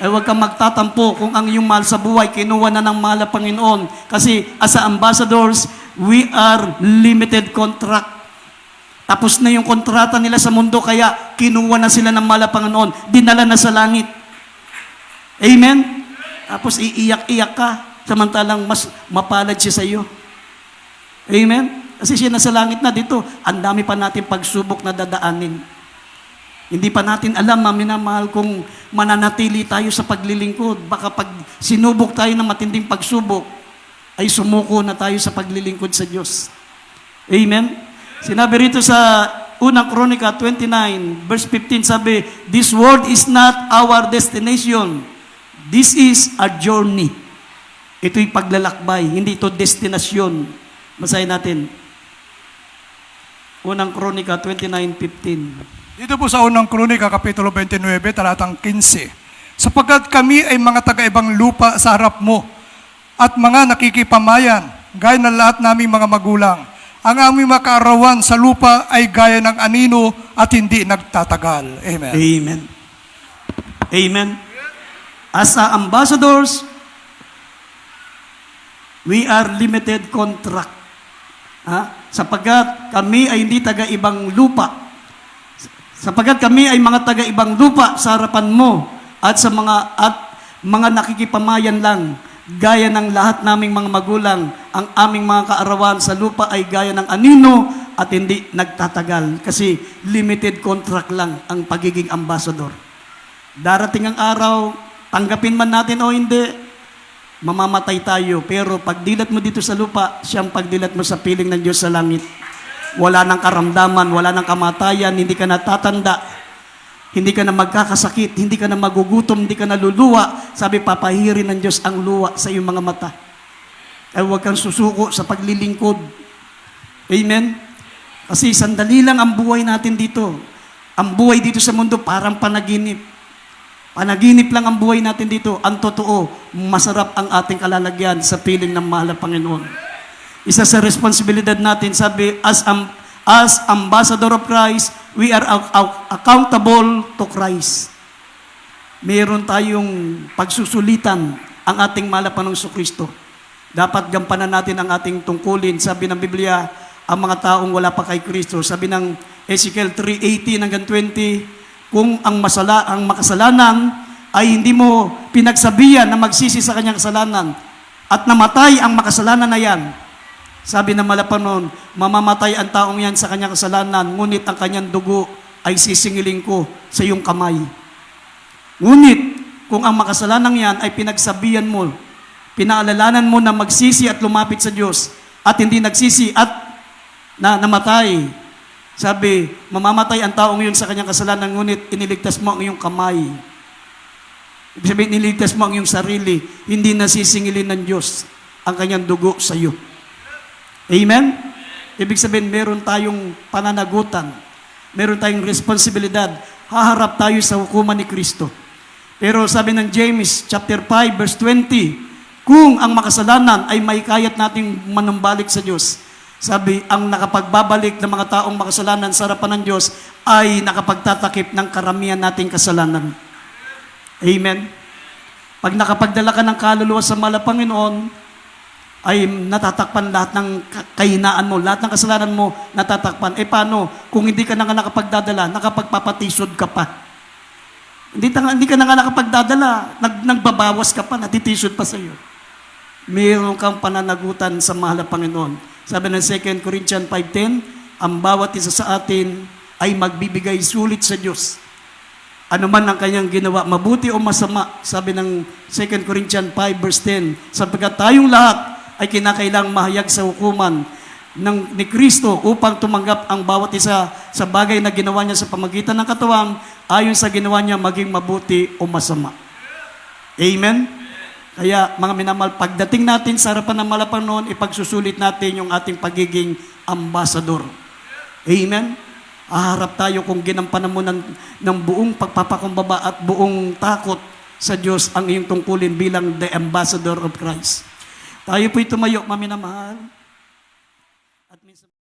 Ay huwag kang magtatampo kung ang iyong mahal sa buhay, kinuha na ng mahal na Panginoon. Kasi as ambassadors, we are limited contract. Tapos na yung kontrata nila sa mundo, kaya kinuha na sila ng mahal na Panginoon. Dinala na sa langit. Amen? Tapos iiyak-iyak ka, samantalang mas mapalad siya sa iyo. Amen? Kasi siya nasa langit na dito. Ang dami pa natin pagsubok na dadaanin. Hindi pa natin alam, minamahal, kung mananatili tayo sa paglilingkod. Baka pag sinubok tayo ng matinding pagsubok, ay sumuko na tayo sa paglilingkod sa Diyos. Amen? Sinabi rito sa unang Kronika 29, verse 15, sabi, "This world is not our destination. This is a journey." Ito'y paglalakbay, hindi ito destinasyon. Basahin natin. Unang Kronika 29:15. Dito po sa unang Kronika, Kapitulo 29, talatang 15. Sapagkat kami ay mga taga-ibang lupa sa harap mo at mga nakikipamayan, gaya ng lahat naming mga magulang. Ang aming makaarawan sa lupa ay gaya ng anino at hindi nagtatagal. Amen. Amen. Amen. As ambassadors, we are limited contract. Sapagkat kami ay hindi taga-ibang lupa. Sapagkat kami ay mga taga-ibang lupa sa harapan mo at sa mga nakikipamayan lang. Gaya ng lahat naming mga magulang, ang aming mga kaarawan sa lupa ay gaya ng anino at hindi nagtatagal. Kasi limited contract lang ang pagiging ambassador. Darating ang araw, tanggapin man natin o hindi, mamamatay tayo. Pero pagdilat mo dito sa lupa, siyang pagdilat mo sa piling ng Diyos sa langit. Wala nang karamdaman, wala nang kamatayan, hindi ka natatanda. Hindi ka na magkakasakit, hindi ka na magugutom, hindi ka na luluwa. Sabi, papahirin ng Diyos ang luwa sa iyong mga mata. Ay huwag kang susuko sa paglilingkod. Amen? Kasi sandali lang ang buhay natin dito. Ang buhay dito sa mundo parang panaginip. Panaginip lang ang buhay natin dito. Ang totoo, masarap ang ating kalalagyan sa piling ng mahal na Panginoon. Isa sa responsibilidad natin, sabi, as ambassador of Christ, we are accountable to Christ. Meron tayong pagsusulitan ang ating mahal na Panginoong Kristo. Dapat gampanan natin ang ating tungkulin. Sabi ng Biblia, ang mga taong wala pa kay Kristo. Sabi ng Ezekiel 3:18 hanggang 20, kung ang makasalanan ay hindi mo pinagsabihan na magsisi sa kanyang kasalanan at namatay ang makasalanan na yan, sabi ng Malapanon, mamamatay ang taong yan sa kanyang kasalanan, ngunit ang kanyang dugo ay sisingilin ko sa iyong kamay. Ngunit, kung ang makasalanan yan ay pinagsabihan mo, pinaalalanan mo na magsisi at lumapit sa Diyos, at hindi nagsisi at namatay, sabi, mamamatay ang taong yun sa kanyang kasalanan, ngunit iniligtas mo ang iyong kamay. Ibig sabihin, iniligtas mo ang iyong sarili, hindi nasisingilin ng Diyos ang kanyang dugo sa iyo. Amen? Ibig sabihin, meron tayong pananagutan. Meron tayong responsibilidad. Haharap tayo sa hukuman ni Kristo. Pero sabi ng James chapter 5 verse 20, kung ang makasalanan ay may kayat nating manumbalik sa Diyos, sabi, ang nakapagbabalik ng mga taong makasalanan sa harapan ng Diyos ay nakapagtatakip ng karamihan nating kasalanan. Amen? Pag nakapagdala ka ng kaluluwa sa mahal na Panginoon, ay natatakpan lahat ng kahinaan mo, lahat ng kasalanan mo natatakpan. Paano? Kung hindi ka na nga nakapagdadala, nakapagpapatisod ka pa. Hindi ka na nga nakapagdadala, nagbabawas ka pa, natitisod pa sa iyo. Mayroon kang pananagutan sa mahal na Panginoon. Sabi ng 2 Corinthians 5:10, ang bawat isa sa atin ay magbibigay sulit sa Diyos. Ano man ang kanyang ginawa, mabuti o masama, sabi ng 2 Corinthians 5 verse 10, sapagkat tayong lahat ay kinakailang mahayag sa hukuman ni Kristo upang tumanggap ang bawat isa sa bagay na ginawa niya sa pamagitan ng katawan ayon sa ginawa niya maging mabuti o masama. Amen? Kaya mga minamahal, pagdating natin sa harapan ng mahal na Panginoon, ipagsusulit natin yung ating pagiging ambassador. Amen? Aharap tayo kung ginampanan mo ng buong pagpapakumbaba at buong takot sa Diyos ang iyong tungkulin bilang the ambassador of Christ. Tayo po'y tumayo, maminamahal. At minsan